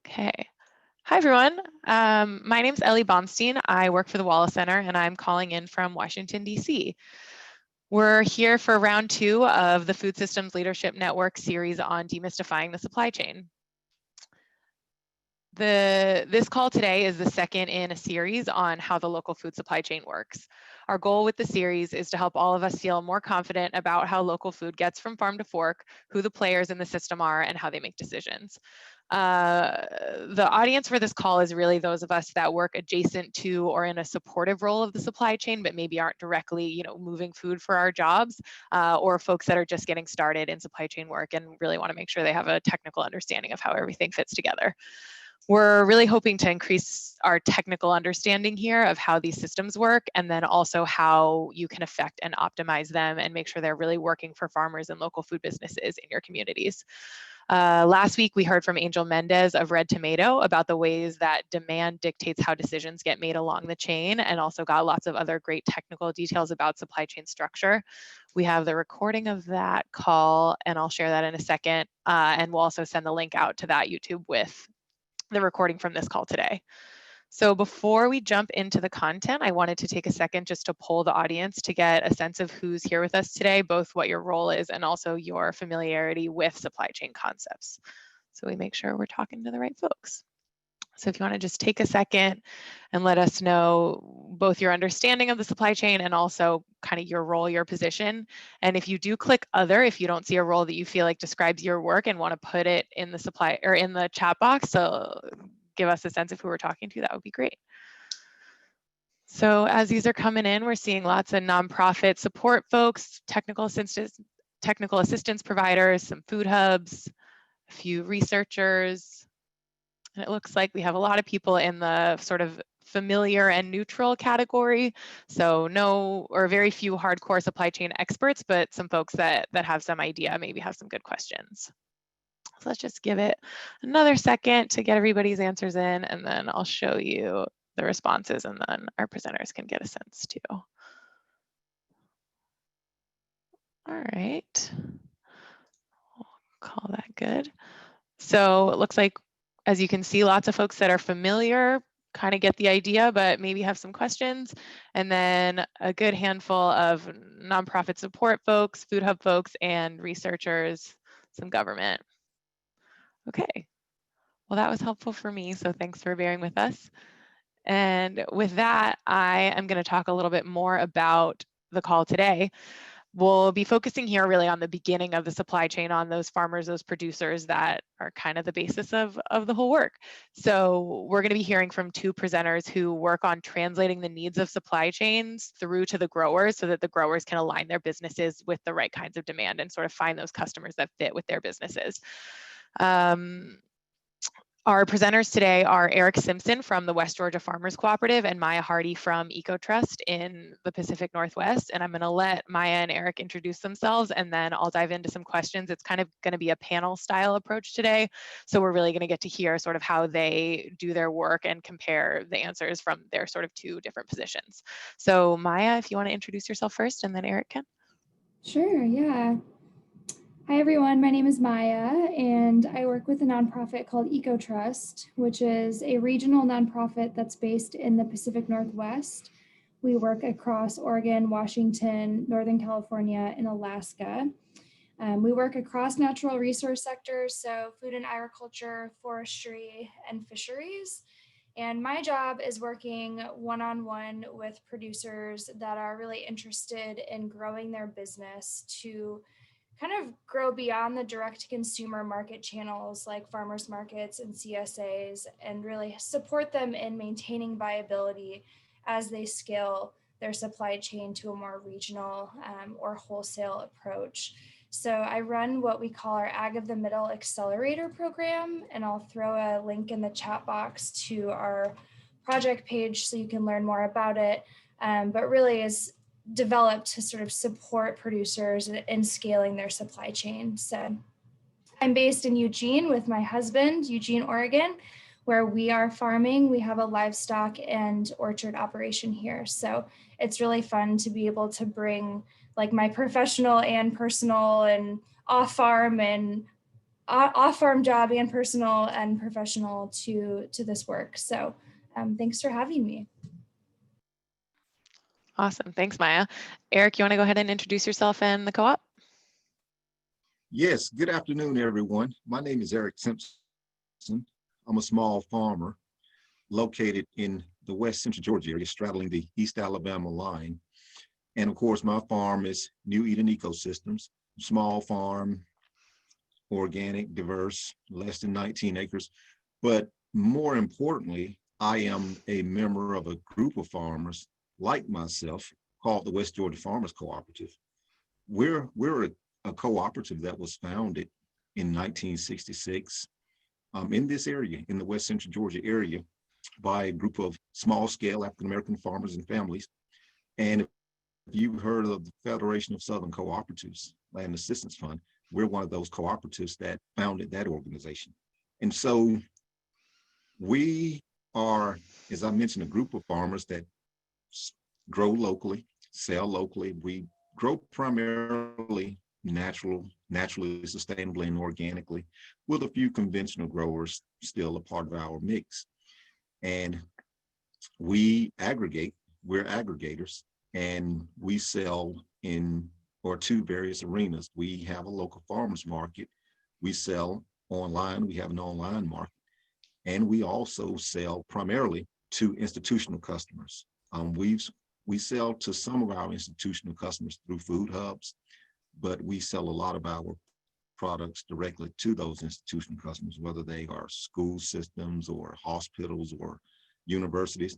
Okay. Hi, everyone. My name's Ellie Baumstein. I work for the Wallace Center, and I'm calling in from Washington, D.C. We're here for round 2 of the Food Systems Leadership Network series on demystifying the supply chain. This call today is the second in a series on how the local food supply chain works. Our goal with the series is to help all of us feel more confident about how local food gets from farm to fork, who the players in the system are, and how they make decisions. The audience for this call is really those of us that work adjacent to or in a supportive role of the supply chain, but maybe aren't directly, moving food for our jobs, or folks that are just getting started in supply chain work and really want to make sure they have a technical understanding of how everything fits together. We're really hoping to increase our technical understanding here of how these systems work, and then also how you can affect and optimize them and make sure they're really working for farmers and local food businesses in your communities. Last week, we heard from Angel Mendez of Red Tomato about the ways that demand dictates how decisions get made along the chain, and also got lots of other great technical details about supply chain structure. We have the recording of that call, and I'll share that in a second. And we'll also send the link out to that YouTube with the recording from this call today. So before we jump into the content, I wanted to take a second just to poll the audience to get a sense of who's here with us today, both what your role is and also your familiarity with supply chain concepts. So we make sure we're talking to the right folks. So if you want to just take a second and let us know both your understanding of the supply chain and also kind of your role, your position. And if you do click other, if you don't see a role that you feel like describes your work and want to put it in the supply or in the chat box, so give us a sense of who we're talking to, that would be great. So as these are coming in, we're seeing lots of nonprofit support folks, technical assistance providers, some food hubs, a few researchers. And it looks like we have a lot of people in the sort of familiar and neutral category. So no, or very few hardcore supply chain experts, but some folks that have some idea, maybe have some good questions. So let's just give it another second to get everybody's answers in, and then I'll show you the responses, and then our presenters can get a sense too. All right, we'll call that good. So it looks like, as you can see, lots of folks that are familiar, kind of get the idea, but maybe have some questions. And then a good handful of nonprofit support folks, food hub folks, and researchers, some government. Okay, well, that was helpful for me, so thanks for bearing with us. And with that, I am going to talk a little bit more about the call today. We'll be focusing here really on the beginning of the supply chain, on those farmers, those producers that are kind of the basis of the whole work. So we're going to be hearing from 2 presenters who work on translating the needs of supply chains through to the growers so that the growers can align their businesses with the right kinds of demand and sort of find those customers that fit with their businesses. Our presenters today are Eric Simpson from the West Georgia Farmers Cooperative and Maia from Ecotrust in the Pacific Northwest. And I'm going to let Maia and Eric introduce themselves, and then I'll dive into some questions. It's kind of going to be a panel style approach today. So we're really going to get to hear sort of how they do their work and compare the answers from their sort of 2 different positions. So Maia, if you want to introduce yourself first, and then Eric can. Sure, yeah. Hi, everyone. My name is Maia, and I work with a nonprofit called Ecotrust, which is a regional nonprofit that's based in the Pacific Northwest. We work across Oregon, Washington, Northern California, and Alaska. We work across natural resource sectors, so food and agriculture, forestry, and fisheries. And my job is working one-on-one with producers that are really interested in growing their business to kind of grow beyond the direct-to-consumer market channels like farmers markets and CSAs, and really support them in maintaining viability as they scale their supply chain to a more regional or wholesale approach. So I run what we call our Ag of the Middle Accelerator program, and I'll throw a link in the chat box to our project page so you can learn more about it, but really is developed to sort of support producers in scaling their supply chain. So I'm based in Eugene with my husband, Eugene, Oregon, where we are farming. We have a livestock and orchard operation here. So it's really fun to be able to bring like my professional and personal and off farm and off-farm job and personal and professional to this work. So thanks for having me. Awesome. Thanks, Maya. Eric, you want to go ahead and introduce yourself and the co-op? Yes, good afternoon, everyone. My name is Eric Simpson. I'm a small farmer located in the West Central Georgia area, straddling the East Alabama line. And of course, my farm is New Eden Ecosystems, small farm, organic, diverse, less than 19 acres. But more importantly, I am a member of a group of farmers like myself called the West Georgia Farmers Cooperative. We're a cooperative that was founded in 1966 in this area, in the West Central Georgia area, by a group of small-scale African-American farmers and families. And if you've heard of the Federation of Southern Cooperatives Land Assistance Fund, we're one of those cooperatives that founded that organization. And so we are, as I mentioned, a group of farmers that grow locally, sell locally. We grow primarily naturally, sustainably, and organically, with a few conventional growers still a part of our mix. And we're aggregators, and we sell in or to various arenas. We have a local farmers market. We sell online. We have an online market. And we also sell primarily to institutional customers. We sell to some of our institutional customers through food hubs, but we sell a lot of our products directly to those institutional customers, whether they are school systems or hospitals or universities.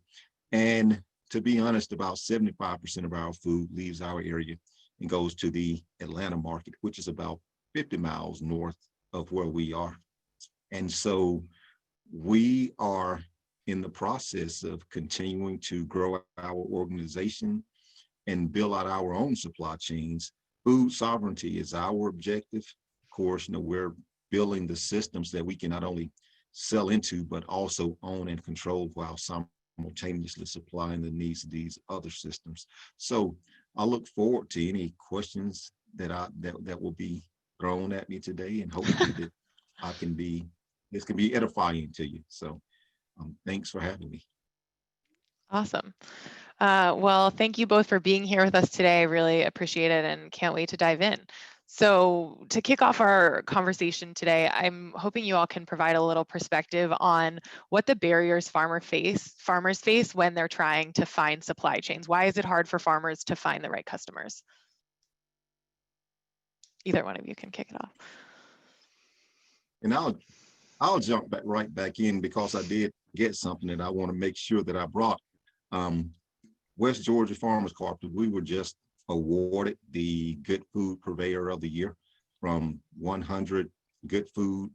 And to be honest, about 75% of our food leaves our area and goes to the Atlanta market, which is about 50 miles north of where we are. And so we are in the process of continuing to grow our organization and build out our own supply chains. Food sovereignty is our objective. Of course, we're building the systems that we can not only sell into, but also own and control while simultaneously supplying the needs of these other systems. So I look forward to any questions that will be thrown at me today, and hopefully that this can be edifying to you. So thanks for having me. Awesome. Well, thank you both for being here with us today. I really appreciate it and can't wait to dive in. So to kick off our conversation today, I'm hoping you all can provide a little perspective on what the barriers farmers face when they're trying to find supply chains. Why is it hard for farmers to find the right customers? Either one of you can kick it off. And I'll jump right back in, because I did get something that I want to make sure that I brought. West Georgia Farmers Cooperative, we were just awarded the Good Food Purveyor of the Year from 100 Good Food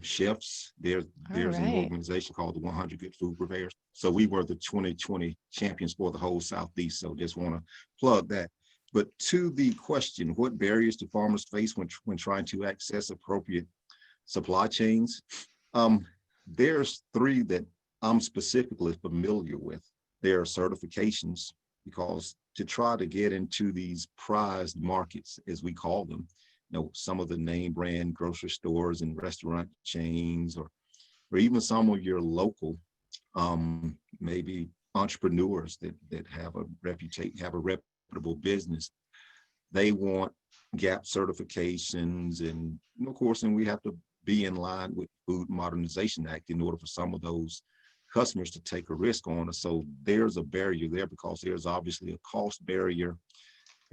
chefs. There's an organization called the 100 Good Food Purveyors. So we were the 2020 champions for the whole Southeast. So just want to plug that. But to the question, what barriers do farmers face when trying to access appropriate supply chains? There's three that I'm specifically familiar with. There are certifications, because to try to get into these prized markets, as we call them, some of the name brand grocery stores and restaurant chains, or even some of your local maybe entrepreneurs that have a reputable business, they want GAP certifications, and of course, and we have to be in line with Food Modernization Act in order for some of those customers to take a risk on us. So there's a barrier there, because there's obviously a cost barrier,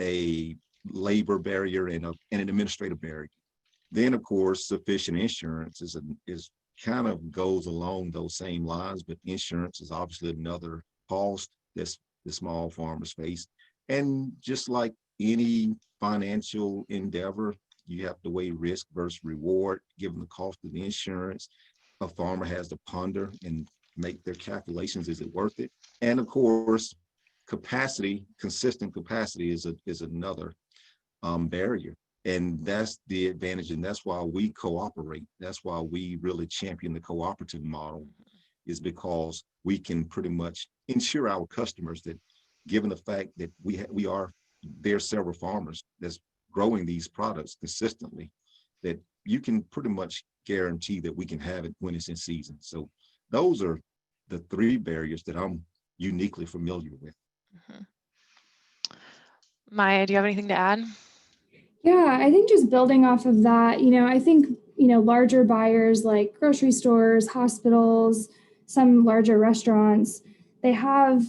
a labor barrier, and an administrative barrier. Then, of course, sufficient insurance is kind of goes along those same lines, but insurance is obviously another cost that the small farmers face. And just like any financial endeavor, you have to weigh risk versus reward, given the cost of the insurance. A farmer has to ponder and make their calculations. Is it worth it? And of course, consistent capacity is another barrier. And that's the advantage. And that's why we cooperate. That's why we really champion the cooperative model, is because we can pretty much ensure our customers that, given the fact that there are several farmers that's growing these products consistently, that you can pretty much guarantee that we can have it when it's in season. So those are the three barriers that I'm uniquely familiar with. Maia, do you have anything to add? Yeah, I think just building off of that, I think, larger buyers like grocery stores, hospitals, some larger restaurants, they have,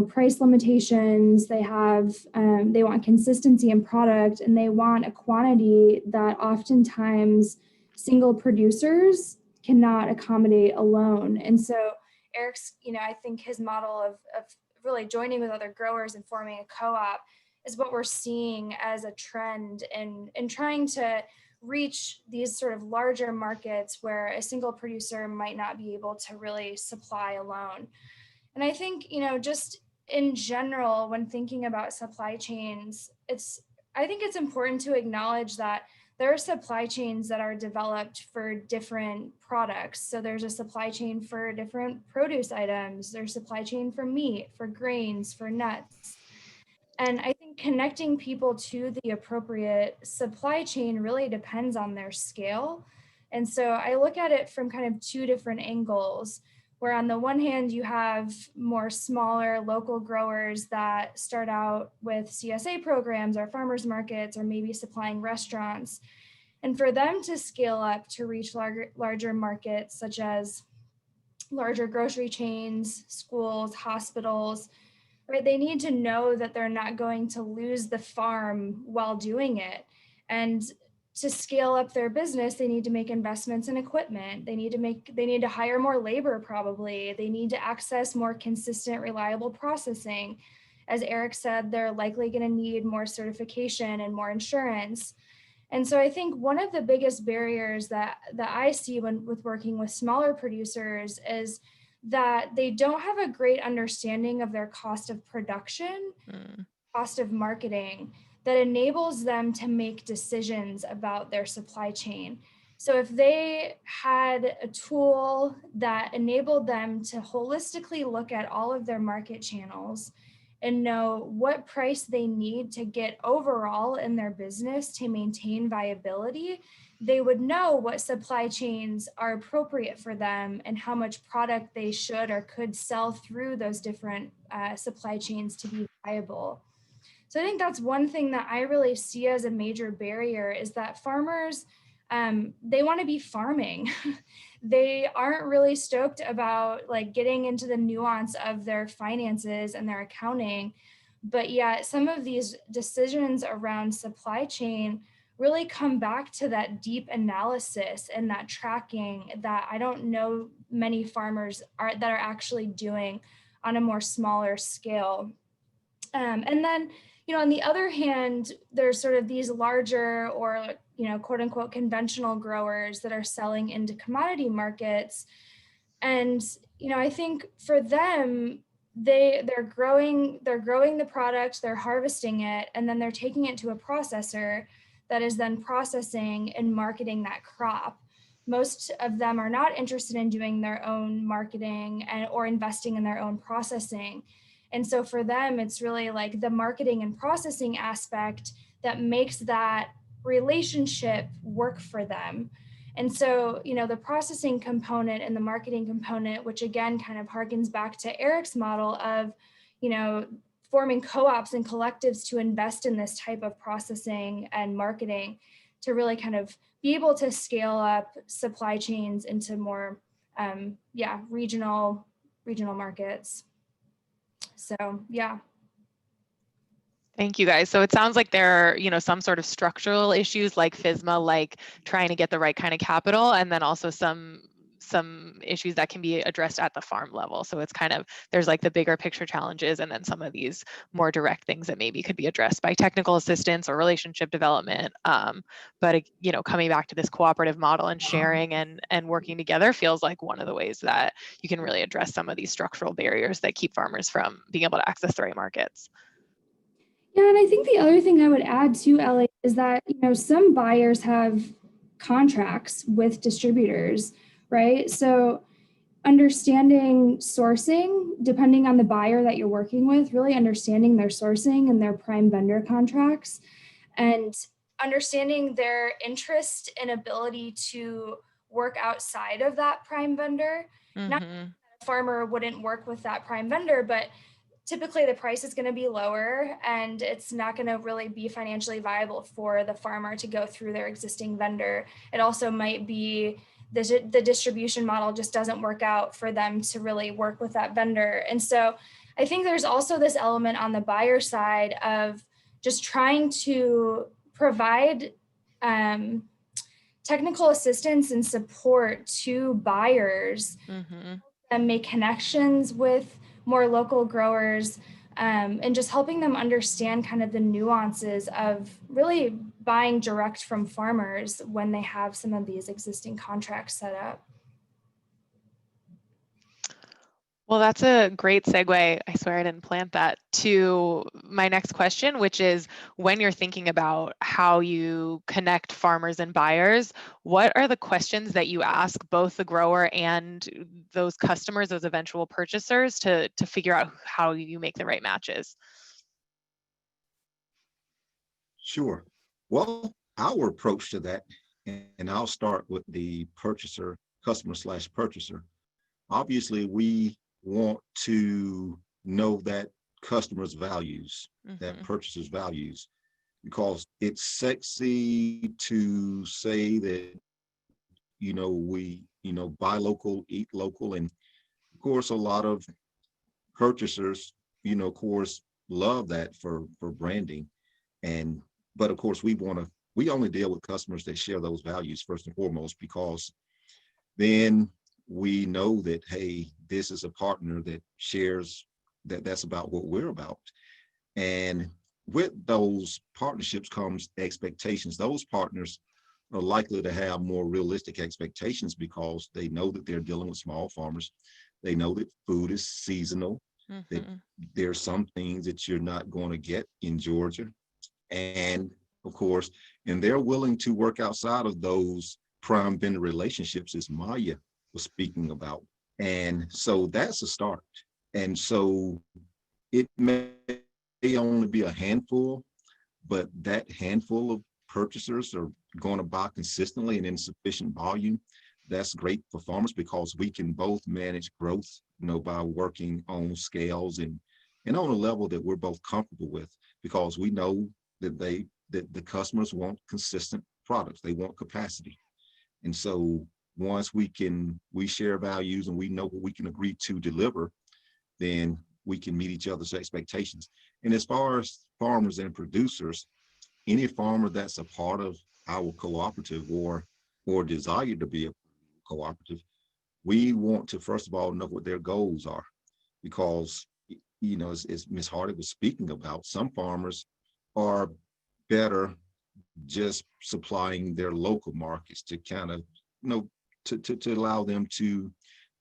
price limitations, they have, they want consistency in product, and they want a quantity that oftentimes single producers cannot accommodate alone. And so Eric's, I think his model of really joining with other growers and forming a co-op is what we're seeing as a trend in trying to reach these sort of larger markets where a single producer might not be able to really supply alone. And I think, just in general, when thinking about supply chains, I think it's important to acknowledge that there are supply chains that are developed for different products. So there's a supply chain for different produce items, there's supply chain for meat, for grains, for nuts. And I think connecting people to the appropriate supply chain really depends on their scale. And so I look at it from kind of two different angles, where on the one hand, you have more smaller local growers that start out with CSA programs or farmers markets or maybe supplying restaurants. And for them to scale up to reach larger markets, such as larger grocery chains, schools, hospitals, right? They need to know that they're not going to lose the farm while doing it. And to scale up their business, they need to make investments in equipment. They need to hire more labor, probably. They need to access more consistent, reliable processing. As Eric said, they're likely going to need more certification and more insurance. And so I think one of the biggest barriers that I see with working with smaller producers is that they don't have a great understanding of their cost of production, cost of marketing, that enables them to make decisions about their supply chain. So if they had a tool that enabled them to holistically look at all of their market channels and know what price they need to get overall in their business to maintain viability, they would know what supply chains are appropriate for them and how much product they should or could sell through those different supply chains to be viable. So I think that's one thing that I really see as a major barrier, is that farmers, they want to be farming. They aren't really stoked about like getting into the nuance of their finances and their accounting, but yet some of these decisions around supply chain really come back to that deep analysis and that tracking that I don't know many farmers that are actually doing on a more smaller scale. And then, on the other hand, there's sort of these larger or, quote unquote, conventional growers that are selling into commodity markets. And, I think for them, they're growing the product, they're harvesting it, and then they're taking it to a processor that is then processing and marketing that crop. Most of them are not interested in doing their own marketing or investing in their own processing. And so for them, it's really like the marketing and processing aspect that makes that relationship work for them. And so, the processing component and the marketing component, which again kind of harkens back to Eric's model of, forming co-ops and collectives to invest in this type of processing and marketing to really kind of be able to scale up supply chains into more, regional markets. So, yeah. Thank you, guys. So it sounds like there are, some sort of structural issues like FSMA, like trying to get the right kind of capital, and then also some issues that can be addressed at the farm level. So it's kind of, there's like the bigger picture challenges, and then some of these more direct things that maybe could be addressed by technical assistance or relationship development. But coming back to this cooperative model and sharing and working together feels like one of the ways that you can really address some of these structural barriers that keep farmers from being able to access the right markets. Yeah, and I think the other thing I would add to Ellie is that, some buyers have contracts with distributors, right? So understanding sourcing, depending on the buyer that you're working with, really understanding their sourcing and their prime vendor contracts, and understanding their interest and ability to work outside of that prime vendor. Not that a farmer wouldn't work with that prime vendor, but typically the price is going to be lower and it's not going to really be financially viable for the farmer to go through their existing vendor. It also might be the distribution model just doesn't work out for them to really work with that vendor. And so I think there's also this element on the buyer side of just trying to provide technical assistance and support to buyers and make connections with more local growers, and just helping them understand kind of the nuances of really buying direct from farmers when they have some of these existing contracts set up. Well, that's a great segue. I swear I didn't plant that, to my next question, which is, when you're thinking about how you connect farmers and buyers, what are the questions that you ask both the grower and those customers, those eventual purchasers, to figure out how you make the right matches? Sure. Well, our approach to that, and I'll start with the purchaser, customer slash purchaser. Obviously, we want to know that customer's values, that purchaser's values, because it's sexy to say that, we, buy local, eat local. And of course, a lot of purchasers, of course, love that for branding. But of course, we only deal with customers that share those values first and foremost, because then we know that, hey, this is a partner that shares that's about what we're about. And with those partnerships comes expectations. Those partners are likely to have more realistic expectations because they know that they're dealing with small farmers. They know that food is seasonal, that there's some things that you're not going to get in Georgia. And of course, and they're willing to work outside of those prime vendor relationships, as Maia was speaking about. And so that's a start. And so it may only be a handful, but that handful of purchasers are going to buy consistently and in sufficient volume. That's great for farmers because we can both manage growth, by working on scales and on a level that we're both comfortable with, because we know that that the customers want consistent products. They want capacity. And so once we share values and we know what we can agree to deliver, then we can meet each other's expectations. And as far as farmers and producers, any farmer that's a part of our cooperative or desire to be a cooperative, we want to first of all know what their goals are, because as Ms. Hardy was speaking about, some farmers are better just supplying their local markets to kind of to allow them to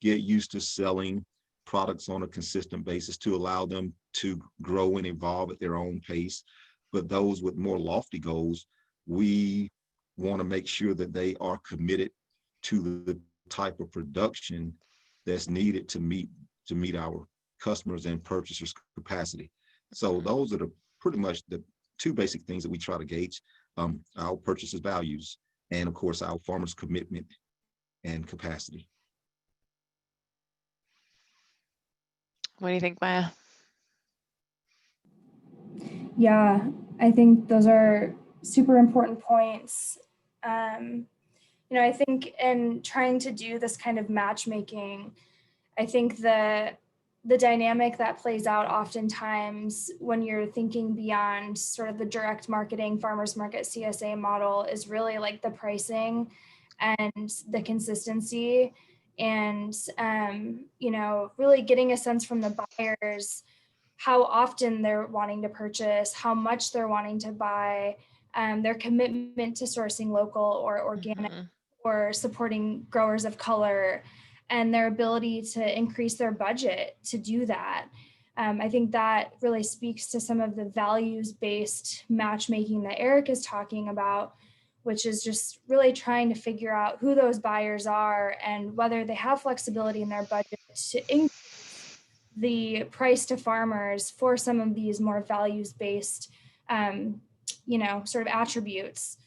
get used to selling products on a consistent basis, to allow them to grow and evolve at their own pace. But those with more lofty goals, we want to make sure that they are committed to the type of production that's needed to meet our customers and purchasers' capacity. So those are pretty much the two basic things that we try to gauge: our purchasers' values and, of course, our farmers' commitment and capacity. What do you think, Maia? Yeah, I think those are super important points. I think in trying to do this kind of matchmaking, I think the dynamic that plays out oftentimes when you're thinking beyond sort of the direct marketing farmers market CSA model is really like the pricing and the consistency, and really getting a sense from the buyers how often they're wanting to purchase, how much they're wanting to buy, their commitment to sourcing local or organic or supporting growers of color, and their ability to increase their budget to do that. I think that really speaks to some of the values-based matchmaking that Eric is talking about, which is just really trying to figure out who those buyers are and whether they have flexibility in their budget to increase the price to farmers for some of these more values-based sort of attributes.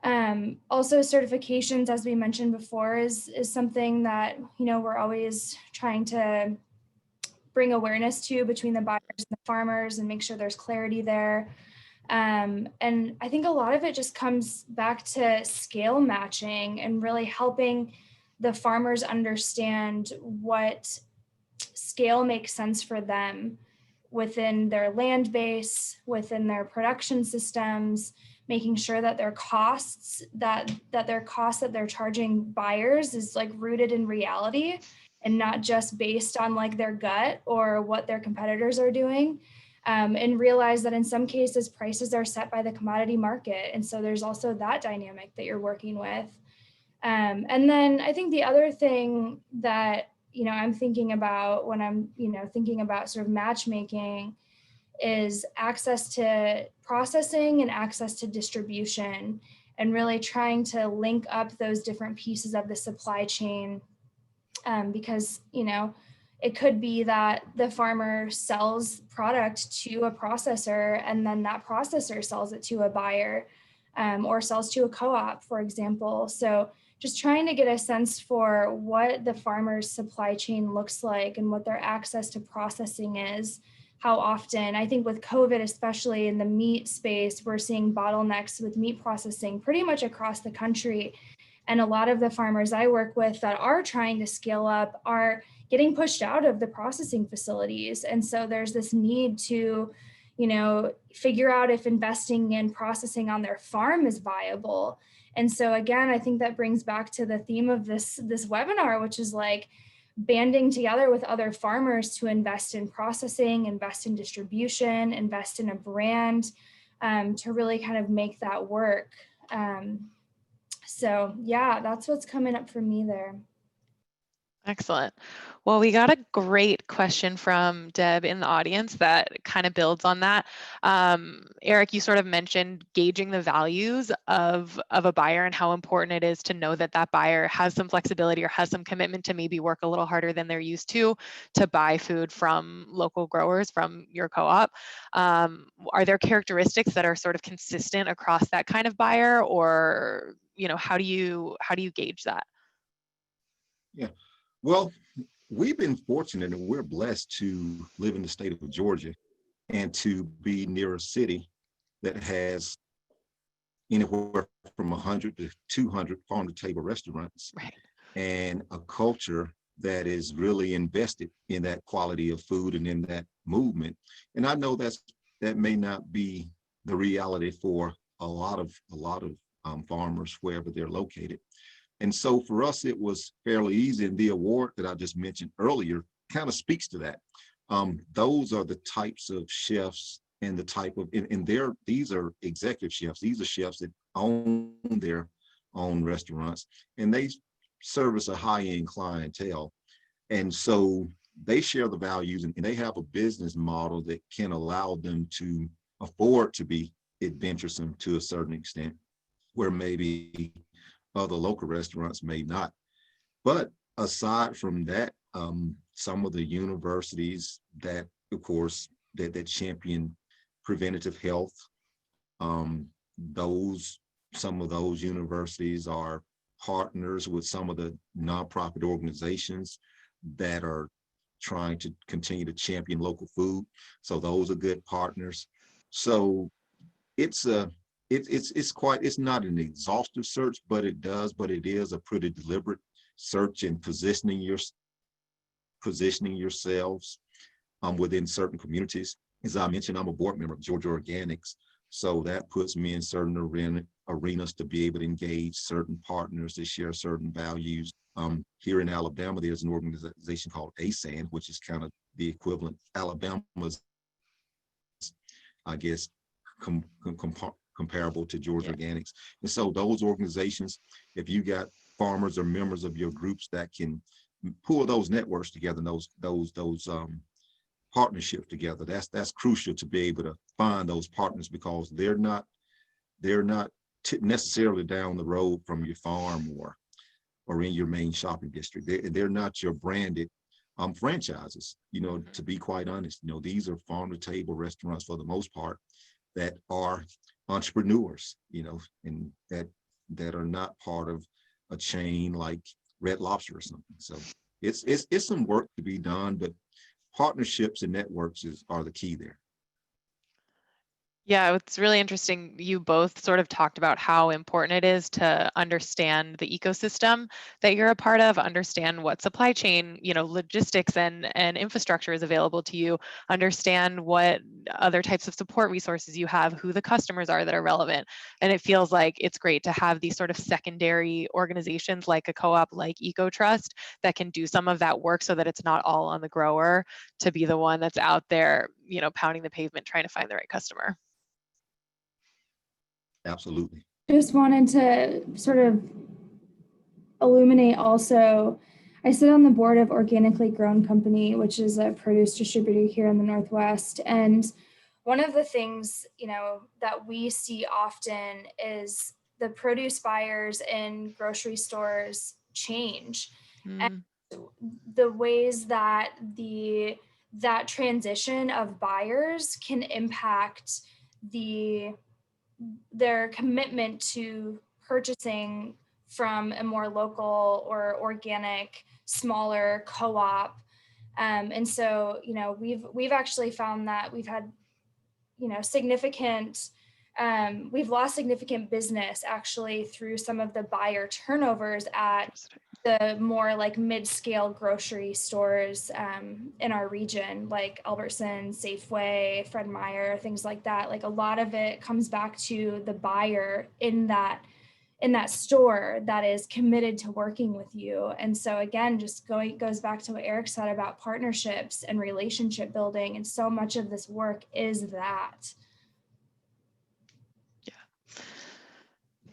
Also certifications, as we mentioned before, is something that, we're always trying to bring awareness to between the buyers and the farmers and make sure there's clarity there. And I think a lot of it just comes back to scale matching and really helping the farmers understand what scale makes sense for them within their land base, within their production systems, making sure that their costs that they're charging buyers is like rooted in reality and not just based on like their gut or what their competitors are doing. And realize that in some cases prices are set by the commodity market. And so there's also that dynamic that you're working with. And then I think the other thing that, I'm thinking about when I'm, thinking about sort of matchmaking is access to processing and access to distribution, and really trying to link up those different pieces of the supply chain. Because, it could be that the farmer sells product to a processor and then that processor sells it to a buyer, or sells to a co-op, for example. So just trying to get a sense for what the farmer's supply chain looks like and what their access to processing is. How often, I think with COVID, especially in the meat space, we're seeing bottlenecks with meat processing pretty much across the country. And a lot of the farmers I work with that are trying to scale up are getting pushed out of the processing facilities. And so there's this need to, figure out if investing in processing on their farm is viable. And so again, I think that brings back to the theme of this webinar, which is like banding together with other farmers to invest in processing, invest in distribution, invest in a brand, to really kind of make that work. So yeah, that's what's coming up for me there. Excellent. Well, we got a great question from Deb in the audience that kind of builds on that. Eric, you sort of mentioned gauging the values of a buyer and how important it is to know that that buyer has some flexibility or has some commitment to maybe work a little harder than they're used to buy food from local growers, from your co-op. Are there characteristics that are sort of consistent across that kind of buyer, or how do you gauge that? Yeah. Well, we've been fortunate and we're blessed to live in the state of Georgia and to be near a city that has anywhere from 100 to 200 farm-to-table restaurants, Right. And a culture that is really invested in that quality of food and in that movement. And I know that may not be the reality for a lot of farmers wherever they're located. And so for us, it was fairly easy. And the award that I just mentioned earlier kind of speaks to that. Those are the types of chefs and the type of, these are executive chefs. These are chefs that own their own restaurants and they service a high-end clientele. And so they share the values and they have a business model that can allow them to afford to be adventuresome to a certain extent, where maybe other local restaurants may not. But aside from that, some of the universities that, of course, that champion preventative health, some of those universities are partners with some of the nonprofit organizations that are trying to continue to champion local food. So those are good partners. So it's not an exhaustive search, but it is a pretty deliberate search in positioning yourselves within certain communities. As I mentioned, I'm a board member of Georgia Organics, so that puts me in certain arenas to be able to engage certain partners that share certain values. Here in Alabama, there's an organization called ASAN, which is kind of the equivalent. Alabama's, I guess, comparable to Georgia Organics. And so those organizations, if you got farmers or members of your groups that can pull those networks together, those partnerships together, that's crucial to be able to find those partners, because they're not necessarily down the road from your farm or in your main shopping district. They're not your branded franchises. To be quite honest, these are farm to table restaurants for the most part that are entrepreneurs, and that are not part of a chain like Red Lobster or something. So it's some work to be done, but partnerships and networks are the key there. Yeah, it's really interesting. You both sort of talked about how important it is to understand the ecosystem that you're a part of, understand what supply chain, logistics and infrastructure is available to you, understand what other types of support resources you have, who the customers are that are relevant. And it feels like it's great to have these sort of secondary organizations like a co-op like Ecotrust that can do some of that work so that it's not all on the grower to be the one that's out there, pounding the pavement trying to find the right customer. Absolutely. Just wanted to sort of illuminate also, I sit on the board of Organically Grown Company, which is a produce distributor here in the Northwest. And one of the things, that we see often is the produce buyers in grocery stores change. And the ways that that transition of buyers can impact their commitment to purchasing from a more local or organic, smaller co-op. And so, we've actually found that we've had, significant, we've lost significant business actually through some of the buyer turnovers at the more like mid-scale grocery stores in our region, like Albertson, Safeway, Fred Meyer, things like that. Like a lot of it comes back to the buyer in that store that is committed to working with you. And so again, just goes back to what Eric said about partnerships and relationship building. And so much of this work is that.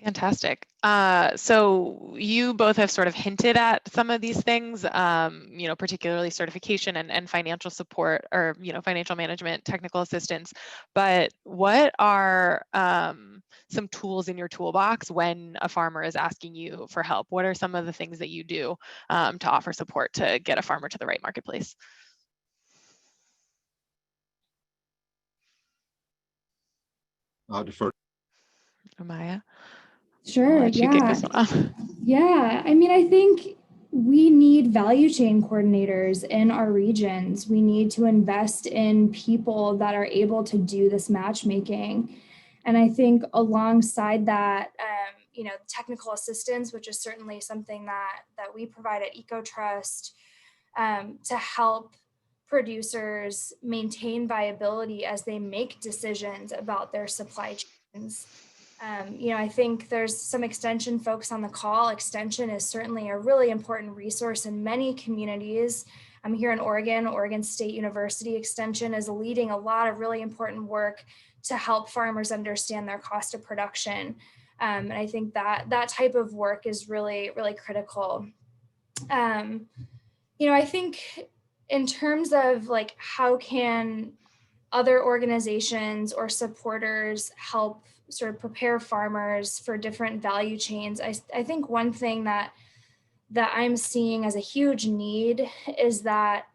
Fantastic. So you both have sort of hinted at some of these things, particularly certification and financial support or, financial management, technical assistance. But what are some tools in your toolbox when a farmer is asking you for help? What are some of the things that you do to offer support to get a farmer to the right marketplace? I'll defer. Maia? Sure. Yeah. Yeah. I mean, I think we need value chain coordinators in our regions. We need to invest in people that are able to do this matchmaking. And I think alongside that, technical assistance, which is certainly something that we provide at Ecotrust to help producers maintain viability as they make decisions about their supply chains. I think there's some extension folks on the call. Extension is certainly a really important resource in many communities. I'm here in Oregon State University Extension is leading a lot of really important work to help farmers understand their cost of production. And I think that type of work is really, really critical. I think in terms of like, how can other organizations or supporters help sort of prepare farmers for different value chains? I think one thing that I'm seeing as a huge need is that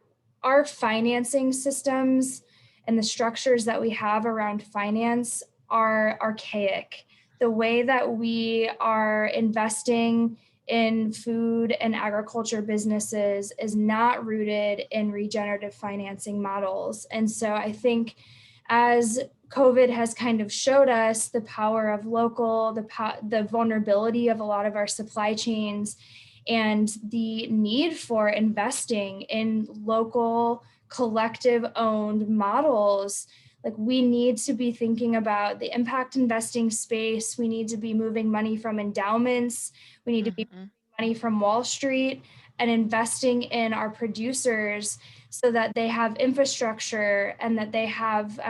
our financing systems and the structures that we have around finance are archaic. The way that we are investing in food and agriculture businesses is not rooted in regenerative financing models. And so I think as COVID has kind of showed us the power of local, the vulnerability of a lot of our supply chains, and the need for investing in local collective owned models. Like we need to be thinking about the impact investing space. We need to be moving money from endowments. We need to be moving money from Wall Street and investing in our producers so that they have infrastructure and that they have,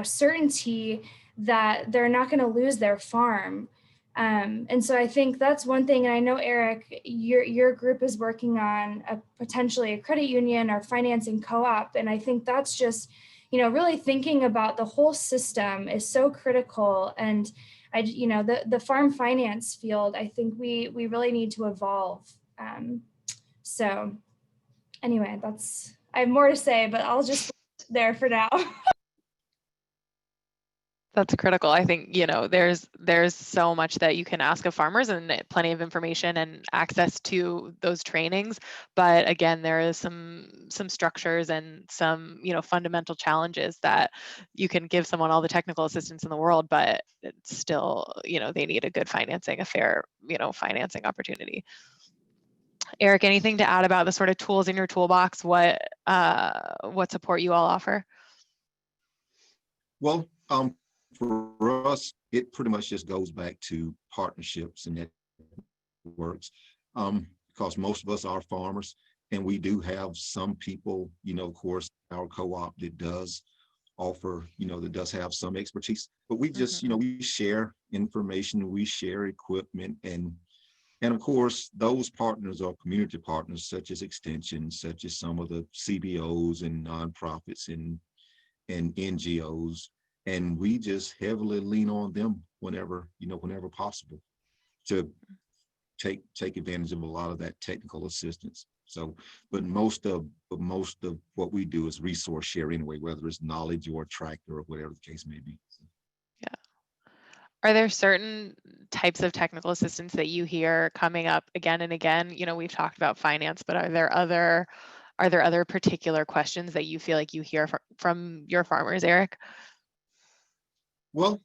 certainty that they're not going to lose their farm. And so I think that's one thing. And I know, Eric, your group is working on potentially a credit union or financing co-op. And I think that's just, really thinking about the whole system is so critical. And the farm finance field, I think we really need to evolve. So anyway, I have more to say, but I'll just there for now. That's critical. I think, there's so much that you can ask of farmers and plenty of information and access to those trainings. But again, there is some structures and some, fundamental challenges that you can give someone all the technical assistance in the world, but it's still, they need a good financing, a fair, financing opportunity. Eric, anything to add about the sort of tools in your toolbox? What support you all offer? Well, for us, it pretty much just goes back to partnerships and networks, because most of us are farmers, and we do have some people, of course, our co-op that does offer, that does have some expertise, but we just, we share information, we share equipment, and of course, those partners are community partners, such as Extension, such as some of the CBOs and nonprofits and NGOs. And we just heavily lean on them whenever possible to take advantage of a lot of that technical assistance. So, but most of what we do is resource share anyway, whether it's knowledge or tractor or whatever the case may be. Yeah. Are there certain types of technical assistance that you hear coming up again and again? We've talked about finance, but are there other particular questions that you feel like you hear from your farmers, Eric? Well,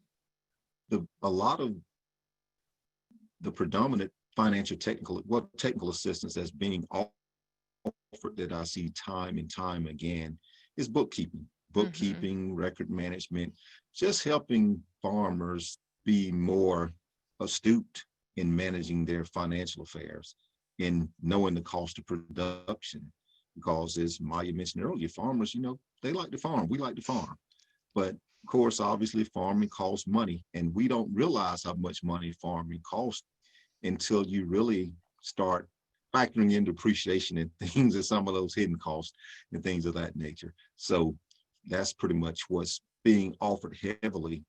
a lot of the predominant technical assistance that's being offered that I see time and time again is bookkeeping, record management, just helping farmers be more astute in managing their financial affairs and knowing the cost of production. Because as Maia mentioned earlier, farmers, they like to farm, we like to farm. But of course, obviously farming costs money, and we don't realize how much money farming costs until you really start factoring in depreciation and things and some of those hidden costs and things of that nature. So that's pretty much what's being offered heavily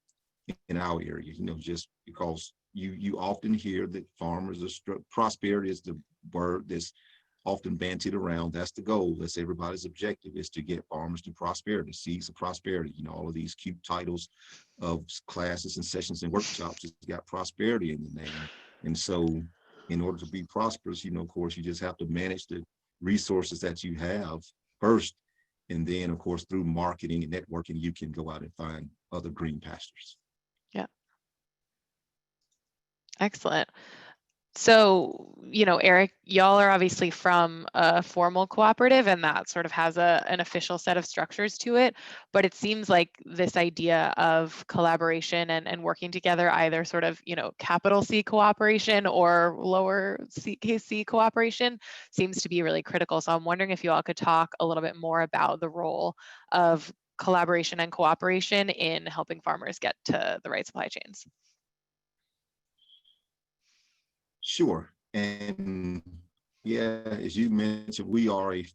in our area, just because you often hear that farmers are prosperity is the word that's often bandied around. That's the goal. That's everybody's objective, is to get farmers to prosperity, seeds of prosperity. All of these cute titles of classes and sessions and workshops has got prosperity in the name. And so in order to be prosperous, of course, you just have to manage the resources that you have first. And then, of course, through marketing and networking, you can go out and find other green pastures. Yeah. Excellent. So, Eric, y'all are obviously from a formal cooperative, and that sort of has an official set of structures to it. But it seems like this idea of collaboration and working together, either sort of, capital C cooperation or lower case C cooperation, seems to be really critical. So I'm wondering if you all could talk a little bit more about the role of collaboration and cooperation in helping farmers get to the right supply chains. Sure. And yeah, as you mentioned, we are a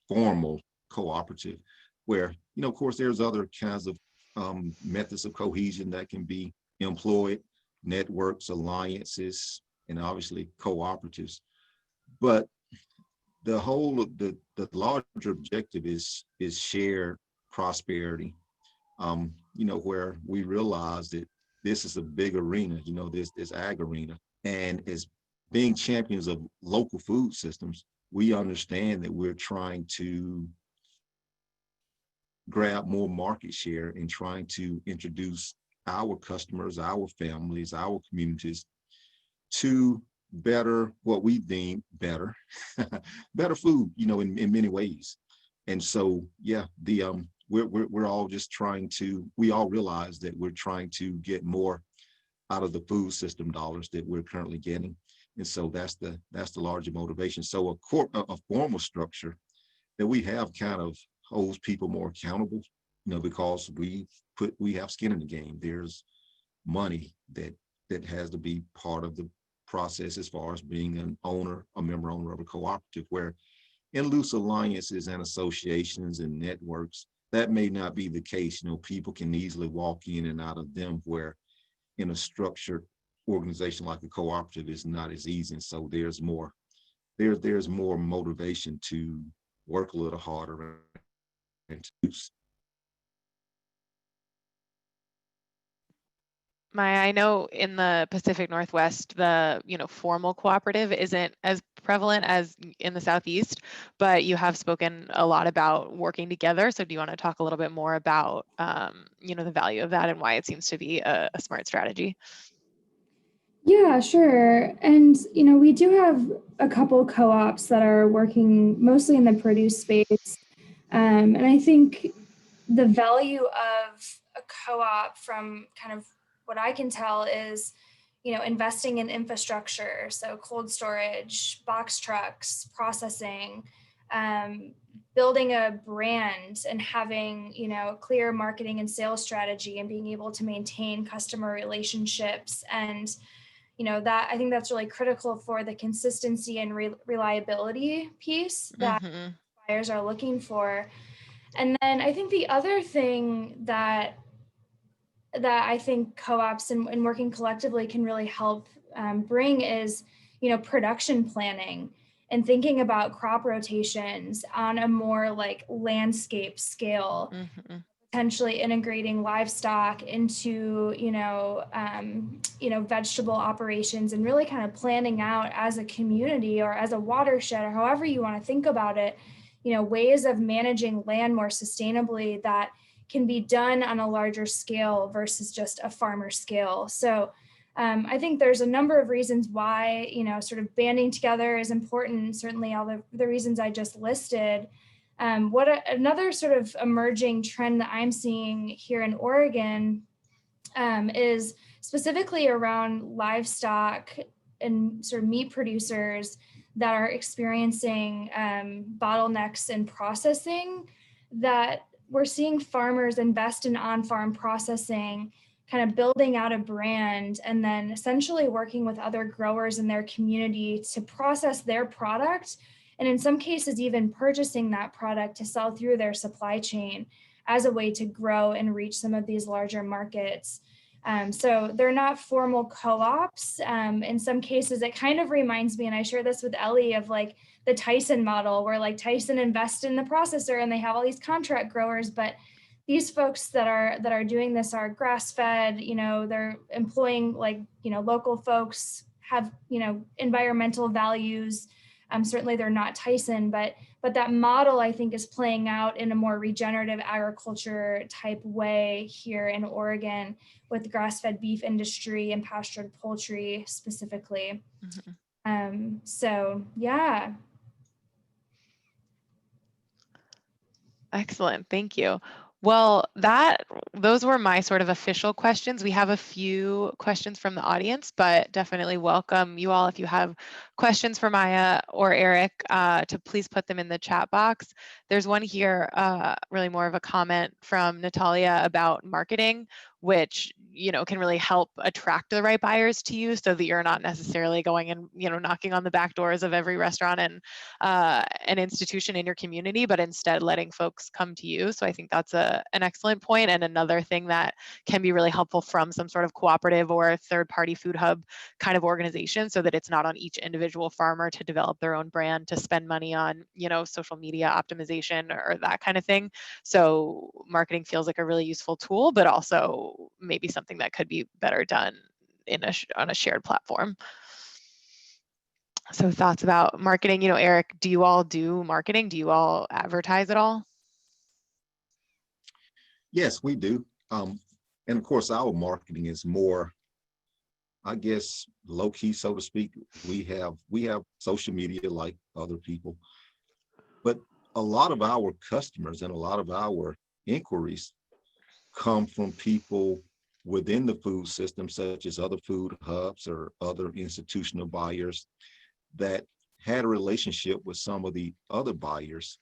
formal cooperative where, of course, there's other kinds of methods of cohesion that can be employed, networks, alliances, and obviously cooperatives. But the larger objective is shared prosperity, where we realize that this is a big arena, this ag arena. And as being champions of local food systems, we understand that we're trying to grab more market share and trying to introduce our customers, our families, our communities to what we deem better food, in many ways. And so, yeah, we're all just we all realize that we're trying to get more out of the food system dollars that we're currently getting. And so that's the larger motivation. So a formal structure that we have kind of holds people more accountable, because we have skin in the game. There's money that has to be part of the process as far as being a member owner of a cooperative, where in loose alliances and associations and networks, that may not be the case. People can easily walk in and out of them, where in a structured organization like a cooperative is not as easy. And so there's more motivation to work a little harder and to Maya, I know in the Pacific Northwest, the formal cooperative isn't as prevalent as in the Southeast, but you have spoken a lot about working together. So do you want to talk a little bit more about the value of that and why it seems to be a smart strategy? Yeah, sure. And, we do have a couple co-ops that are working mostly in the produce space. And I think the value of a co-op, from kind of what I can tell, is, investing in infrastructure. So cold storage, box trucks, processing, building a brand and having, clear marketing and sales strategy, and being able to maintain customer relationships. And that, I think that's really critical for the consistency and reliability piece that buyers are looking for. And then I think the other thing that I think co-ops and working collectively can really help bring is, production planning and thinking about crop rotations on a more like landscape scale. Potentially integrating livestock into, vegetable operations, and really kind of planning out as a community or as a watershed, or however you want to think about it, ways of managing land more sustainably that can be done on a larger scale versus just a farmer scale. So I think there's a number of reasons why, sort of banding together is important. Certainly all the reasons I just listed. Another sort of emerging trend that I'm seeing here in Oregon is specifically around livestock and sort of meat producers that are experiencing bottlenecks in processing, that we're seeing farmers invest in on-farm processing, kind of building out a brand, and then essentially working with other growers in their community to process their product, and in some cases even purchasing that product to sell through their supply chain as a way to grow and reach some of these larger markets. So they're not formal co-ops. In some cases, it kind of reminds me, and I share this with Ellie, of like the Tyson model, where like Tyson invests in the processor and they have all these contract growers, but these folks that are doing this are grass-fed, they're employing like, local folks, have, environmental values. Certainly they're not Tyson, but that model, I think, is playing out in a more regenerative agriculture type way here in Oregon, with the grass-fed beef industry and pastured poultry specifically. So yeah. Excellent, thank you. Well, those were my sort of official questions. We have a few questions from the audience, but definitely welcome you all, if you have questions for Maia or Eric, to please put them in the chat box. There's one here, really more of a comment from Natalia about marketing, which can really help attract the right buyers to you, so that you're not necessarily going and knocking on the back doors of every restaurant and an institution in your community, but instead letting folks come to you. So I think that's an excellent point, and another thing that can be really helpful from some sort of cooperative or third-party food hub kind of organization, so that it's not on each individual farmer to develop their own brand, to spend money on social media optimization or that kind of thing. So marketing feels like a really useful tool, but also maybe something that could be better done on a shared platform. So thoughts about marketing, Eric, do you all do marketing? Do you all advertise at all? Yes, we do. And of course, our marketing is more, I guess, low key, so to speak. We have social media like other people, but a lot of our customers and a lot of our inquiries come from people within the food system, such as other food hubs or other institutional buyers that had a relationship with some of the other buyers.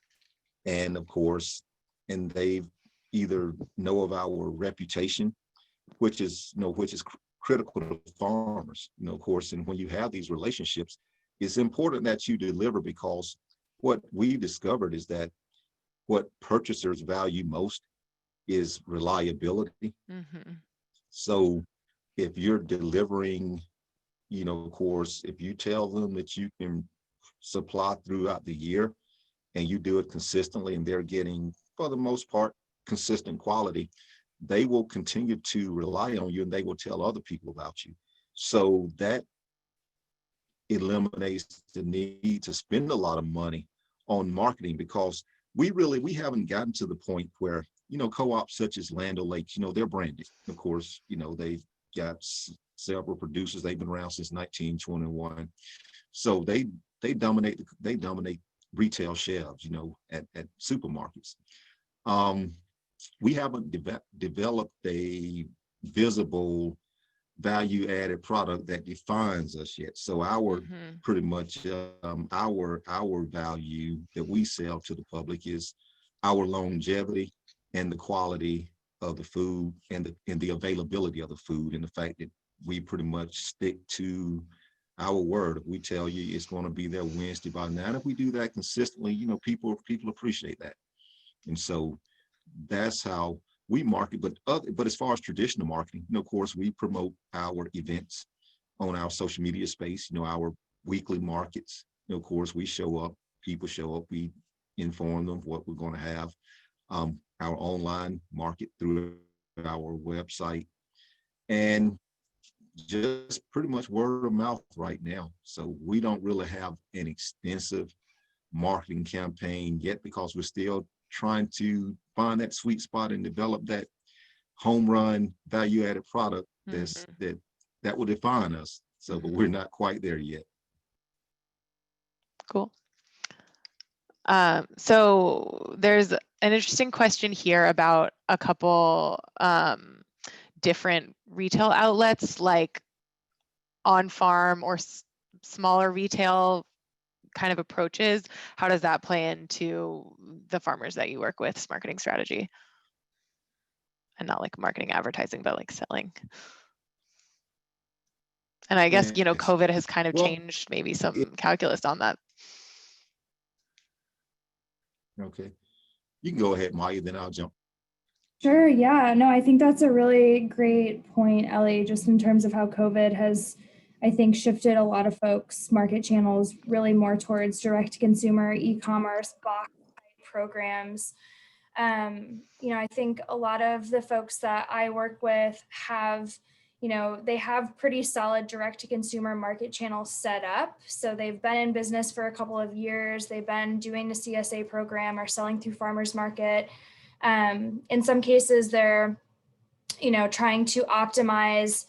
And of course, and they either know of our reputation, which is critical to farmers, of course. And when you have these relationships, it's important that you deliver, because what we discovered is that what purchasers value most is reliability. So if you're delivering, of course, if you tell them that you can supply throughout the year and you do it consistently, and they're getting, for the most part, consistent quality, they will continue to rely on you and they will tell other people about you. So that eliminates the need to spend a lot of money on marketing, because we haven't gotten to the point where, co-ops such as Land O'Lakes, they're branded. Of course, they've got several producers. They've been around since 1921. So they dominate retail shelves, at supermarkets. We haven't developed a visible value-added product that defines us yet. So our pretty much our value that we sell to the public is our longevity and the quality of the food and the availability of the food, and the fact that we pretty much stick to our word. If we tell you it's going to be there Wednesday by 9, if we do that consistently, people appreciate that. And so that's how we market. But as far as traditional marketing, of course, we promote our events on our social media space, our weekly markets. Of course, we show up, people show up, we inform them what we're going to have. Our online market through our website, and just pretty much word of mouth right now. So we don't really have an extensive marketing campaign yet, because we're still trying to find that sweet spot and develop that home run value added product that will define us. So, but we're not quite there yet. Cool. So there's an interesting question here about a couple different retail outlets, like on-farm or smaller retail kind of approaches. How does that play into the farmers that you work with marketing strategy? And not like marketing advertising, but like selling. And I guess, Yes. COVID has kind of changed maybe some calculus on that. Okay. You can go ahead, Maia, then I'll jump. Sure. Yeah. No, I think that's a really great point, Ellie, just in terms of how COVID has, I think, shifted a lot of folks' market channels really more towards direct-to-consumer, e-commerce, box programs. I think a lot of the folks that I work with have, they have pretty solid direct-to-consumer market channels set up. So they've been in business for a couple of years. They've been doing the CSA program or selling through farmers market. In some cases, they're, trying to optimize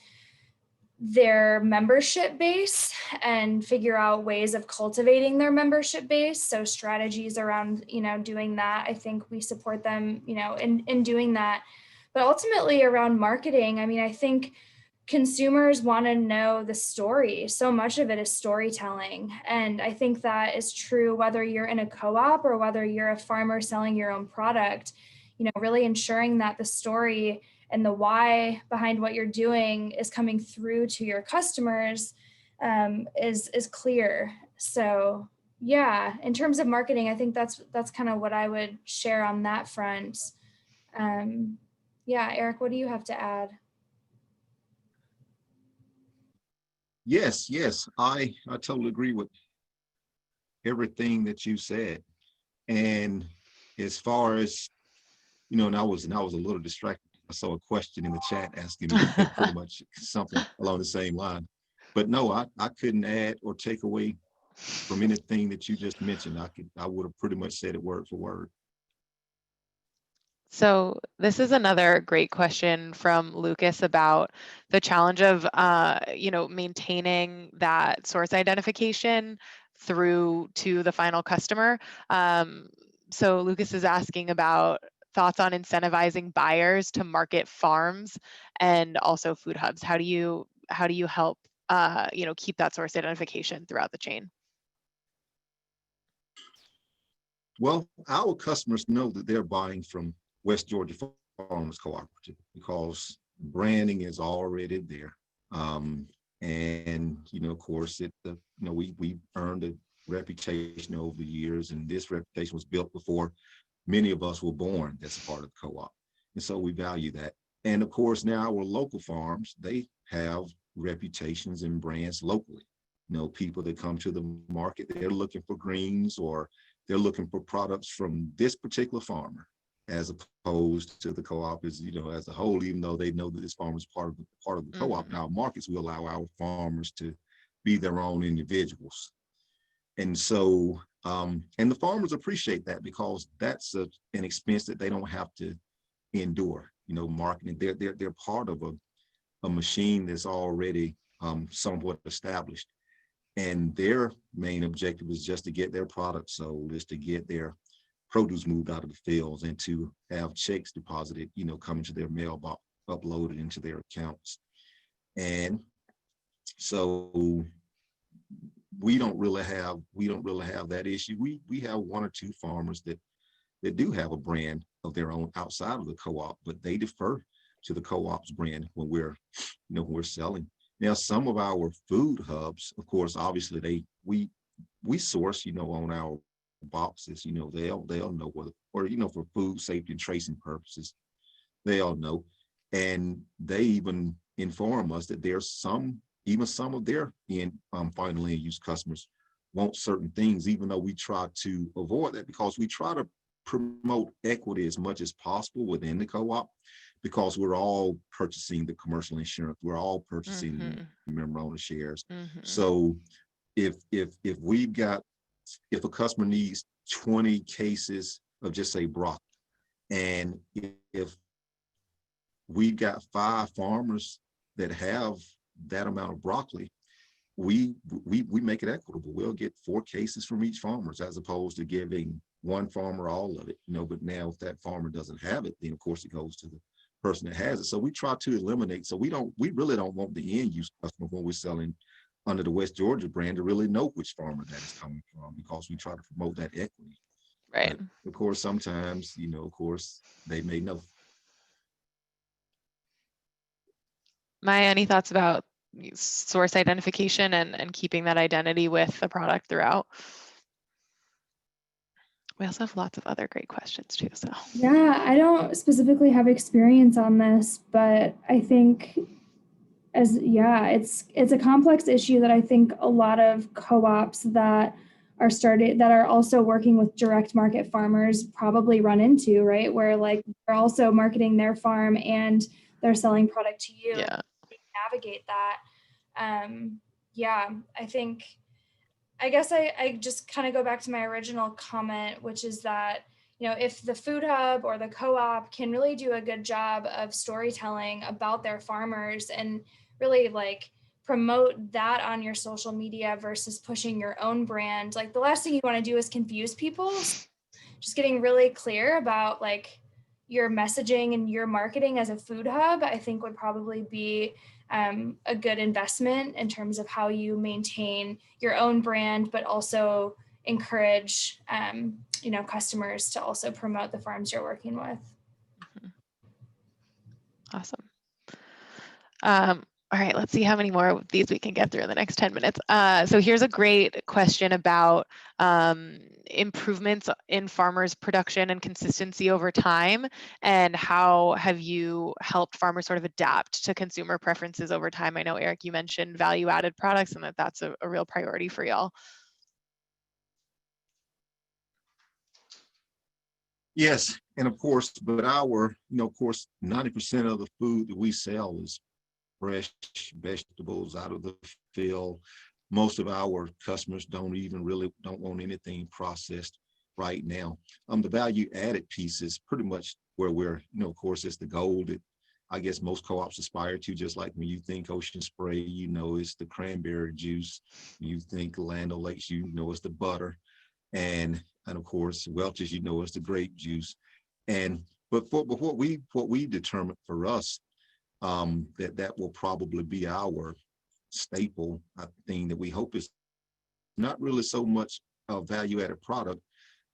their membership base and figure out ways of cultivating their membership base. So strategies around, doing that. I think we support them, in doing that. But ultimately around marketing, I think consumers want to know the story. So much of it is storytelling. And I think that is true whether you're in a co-op or whether you're a farmer selling your own product, really ensuring that the story and the why behind what you're doing is coming through to your customers is clear. So yeah, in terms of marketing, I think that's kind of what I would share on that front. Yeah, Eric, what do you have to add? Yes, I totally agree with everything that you said. And as far as, and I was a little distracted. I saw a question in the chat asking me pretty much something along the same line. But no, I couldn't add or take away from anything that you just mentioned. I would have pretty much said it word for word. So this is another great question from Lucas about the challenge of, maintaining that source identification through to the final customer. So Lucas is asking about thoughts on incentivizing buyers to market farms and also food hubs. How do you help, keep that source identification throughout the chain? Well, our customers know that they're buying from West Georgia Farmers Cooperative because branding is already there. And, of course, we earned a reputation over the years, and this reputation was built before many of us were born as a part of the co-op. And so we value that. And of course, now our local farms, they have reputations and brands locally. People that come to the market, they're looking for greens or they're looking for products from this particular farmer. as opposed to the co-op is, as a whole, even though they know that this farmer is part of the co-op. Mhm. Now, markets will allow our farmers to be their own individuals. And so, and the farmers appreciate that because that's an expense that they don't have to endure. Marketing, they're part of a machine that's already somewhat established. And their main objective is just to get their product sold, is to get their produce moved out of the fields and to have checks deposited, coming to their mailbox, uploaded into their accounts. And so we don't really have that issue. We have one or two farmers that do have a brand of their own outside of the co-op, but they defer to the co-op's brand when we're selling. Now, some of our food hubs, of course, obviously we source, on our boxes, they'll know whether, or, for food safety and tracing purposes, they all know. And they even inform us that even some of their final end use customers want certain things, even though we try to avoid that because we try to promote equity as much as possible within the co-op, because we're all purchasing the commercial insurance, we're all purchasing the member owner shares. So if a customer needs 20 cases of, just say, broccoli, and if we've got 5 farmers that have that amount of broccoli, we make it equitable. We'll get 4 cases from each farmer as opposed to giving one farmer all of it. But now if that farmer doesn't have it, then of course it goes to the person that has it. So we try to eliminate. So we really don't want the end use customer when we're selling under the West Georgia brand to really know which farmer that is coming from, because we try to promote that equity. Right. But of course, sometimes, of course, they may know. Maya, any thoughts about source identification and keeping that identity with the product throughout? We also have lots of other great questions too. So Yeah, I don't specifically have experience on this, but I think it's a complex issue that I think a lot of co-ops that are also working with direct market farmers probably run into, right? Where like they're also marketing their farm and they're selling product to you. Yeah. Navigate that. I guess I just kind of go back to my original comment, which is that, if the food hub or the co-op can really do a good job of storytelling about their farmers and really like promote that on your social media versus pushing your own brand, like the last thing you want to do is confuse people. So just getting really clear about like your messaging and your marketing as a food hub, I think would probably be a good investment in terms of how you maintain your own brand, but also encourage, customers to also promote the farms you're working with. Awesome. All right, let's see how many more of these we can get through in the next 10 minutes. So here's a great question about improvements in farmers' production and consistency over time, and how have you helped farmers sort of adapt to consumer preferences over time? I know, Eric, you mentioned value-added products and that's a real priority for y'all. Yes, and of course, but of course, 90% of the food that we sell is fresh vegetables out of the field. Most of our customers don't want anything processed right now. The value added piece is pretty much where we're, of course, it's the goal that I guess most co-ops aspire to. Just like when you think Ocean Spray, it's the cranberry juice. You think Land O'Lakes, it's the butter. And of course, Welch's, it's the grape juice. But what we determined for us, that will probably be our staple thing that we hope is not really so much a value-added product,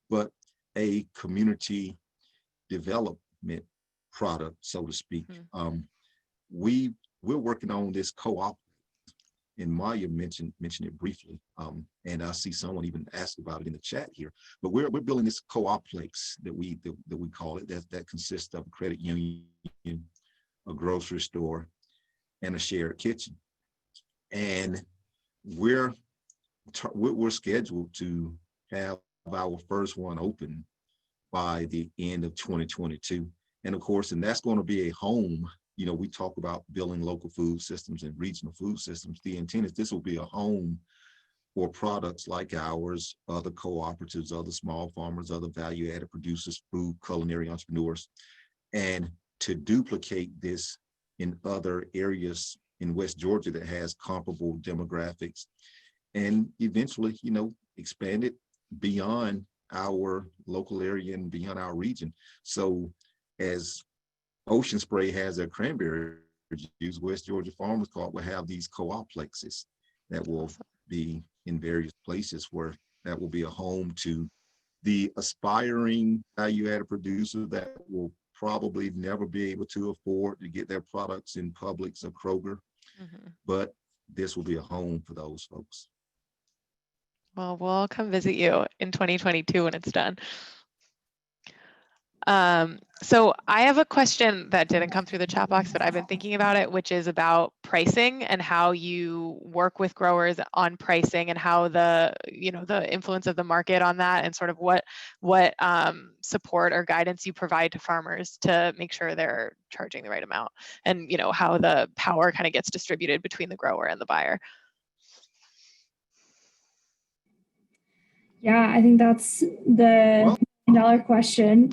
but a community development product, so to speak. We're working on this co-op, and Maia mentioned it briefly, and I see someone even asked about it in the chat here. But we're building this co-oplex that we call it, that consists of a credit union, a grocery store, and a shared kitchen. And we're scheduled to have our first one open by the end of 2022. And of course, and that's going to be a home. We talk about building local food systems and regional food systems. The intent is this will be a home for products like ours, other cooperatives, other small farmers, other value-added producers, food, culinary entrepreneurs, and to duplicate this in other areas in West Georgia that has comparable demographics, and eventually, expand it beyond our local area and beyond our region. So as Ocean Spray has their cranberry juice, West Georgia Farmers Court will have these co-op plexes that will be in various places where that will be a home to the aspiring value-added producer that will probably never be able to afford to get their products in Publix or Kroger, but this will be a home for those folks. Well, we'll come visit you in 2022 when it's done. So I have a question that didn't come through the chat box, but I've been thinking about it, which is about pricing and how you work with growers on pricing and how the influence of the market on that, and sort of what support or guidance you provide to farmers to make sure they're charging the right amount, and how the power kind of gets distributed between the grower and the buyer. Yeah, I think that's the $1 question.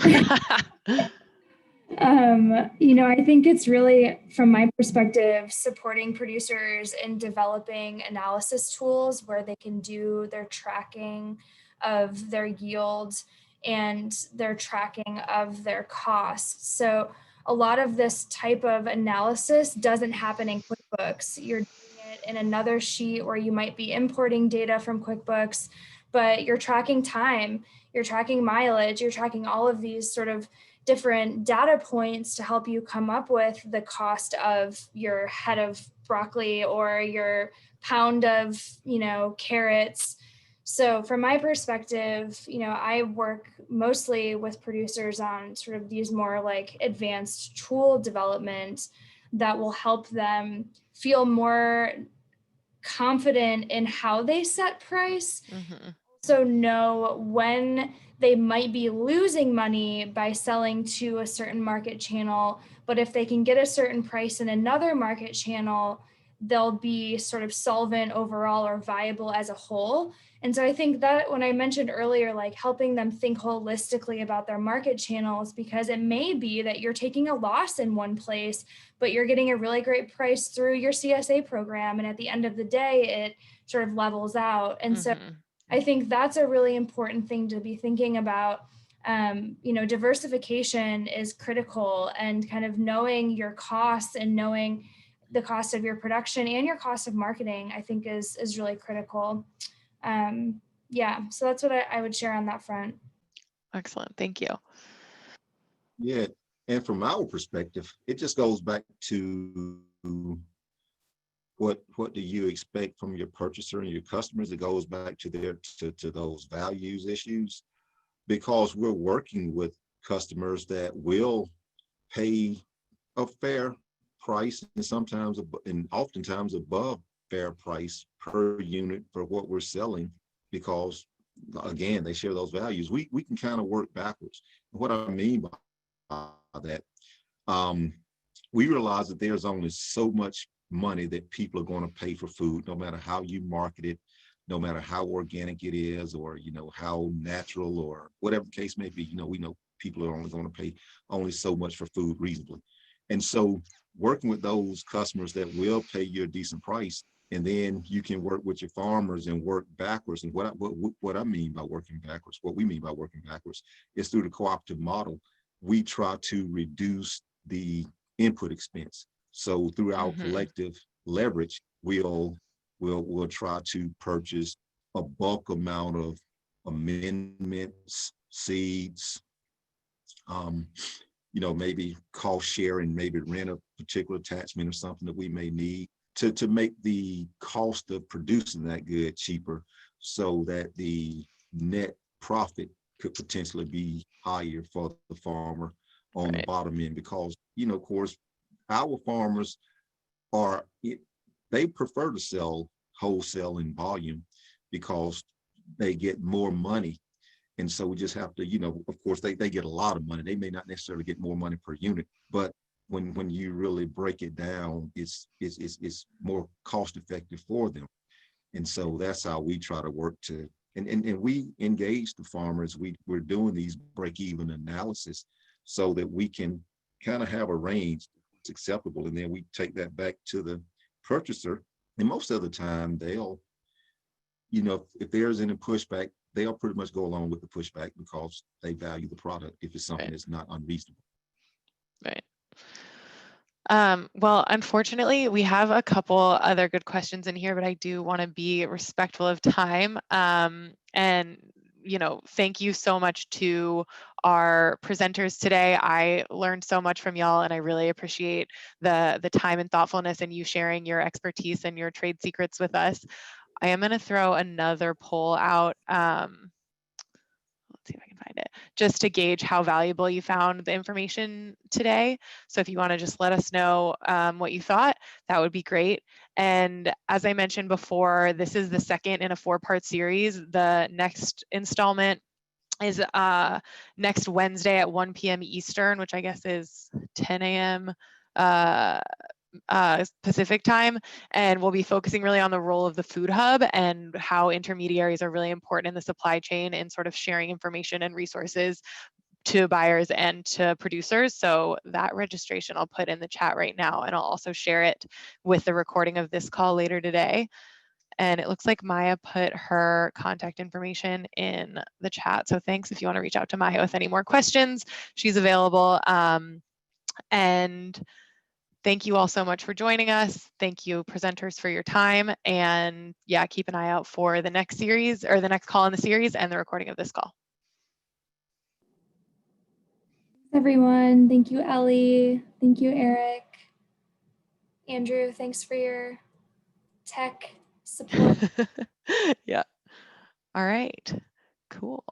I think it's really, from my perspective, supporting producers in developing analysis tools where they can do their tracking of their yields and their tracking of their costs. So a lot of this type of analysis doesn't happen in QuickBooks. You're doing it in another sheet, or you might be importing data from QuickBooks, but you're tracking time, you're tracking mileage, you're tracking all of these sort of different data points to help you come up with the cost of your head of broccoli or your pound of, carrots. So from my perspective, I work mostly with producers on sort of these more like advanced tool development that will help them feel more confident in how they set price. So know when they might be losing money by selling to a certain market channel, but if they can get a certain price in another market channel, they'll be sort of solvent overall or viable as a whole. And so I think that when I mentioned earlier, like helping them think holistically about their market channels, because it may be that you're taking a loss in one place, but you're getting a really great price through your CSA program. And at the end of the day, it sort of levels out. And so I think that's a really important thing to be thinking about. Diversification is critical, and kind of knowing your costs and knowing the cost of your production and your cost of marketing, I think is really critical. So that's what I would share on that front. Excellent. Thank you. Yeah. And from our perspective, it just goes back to what do you expect from your purchaser and your customers? It goes back to to those values issues, because we're working with customers that will pay a fair price, and sometimes and oftentimes above fair price per unit for what we're selling, because again, they share those values. We can kind of work backwards. What I mean by that, we realize that there's only so much money that people are going to pay for food, no matter how you market it, no matter how organic it is, or how natural, or whatever the case may be. We know people are only going to pay only so much for food reasonably. And so working with those customers that will pay you a decent price, and then you can work with your farmers and work backwards. And what I mean by working backwards, what we mean by working backwards, is through the cooperative model, we try to reduce the input expense. So through our collective leverage, we'll try to purchase a bulk amount of amendments, seeds, maybe cost sharing, maybe rent a particular attachment or something that we may need to make the cost of producing that good cheaper, so that the net profit could potentially be higher for the farmer on the bottom end. Because, of course, our farmers they prefer to sell wholesale in volume, because they get more money And so we just have to, you know, of course, they get a lot of money. They may not necessarily get more money per unit, but when you really break it down, it's more cost effective for them. And so that's how we try to work to, and we engage the farmers. We're doing these break-even analysis so that we can kind of have a range that's acceptable. And then we take that back to the purchaser. And most of the time they'll, you know, if there's any pushback, they'll pretty much go along with the pushback because they value the product if it's something that's not unreasonable. Right. Well, unfortunately, we have a couple other good questions in here, but I do want to be respectful of time. And, you know, thank you so much to our presenters today. I learned so much from y'all, and I really appreciate the time and thoughtfulness and you sharing your expertise and your trade secrets with us. I am going to throw another poll out. Let's see if I can find it, just to gauge how valuable you found the information today. So if you want to just let us know what you thought, that would be great. And as I mentioned before, this is the second in a 4-part series. The next installment is next Wednesday at 1 p.m. Eastern, which I guess is 10 a.m. Pacific time, and we'll be focusing really on the role of the food hub and how intermediaries are really important in the supply chain and sort of sharing information and resources to buyers and to producers. So that registration I'll put in the chat right now, and I'll also share it with the recording of this call later today. And it looks like Maia put her contact information in the chat. So thanks if you want to reach out to Maia with any more questions. She's available. And thank you all so much for joining us. Thank you, presenters, for your time. And yeah, keep an eye out for the next series or the next call in the series and the recording of this call. Everyone, thank you, Ellie. Thank you, Eric. Andrew, thanks for your tech support. Yeah. All right. Cool.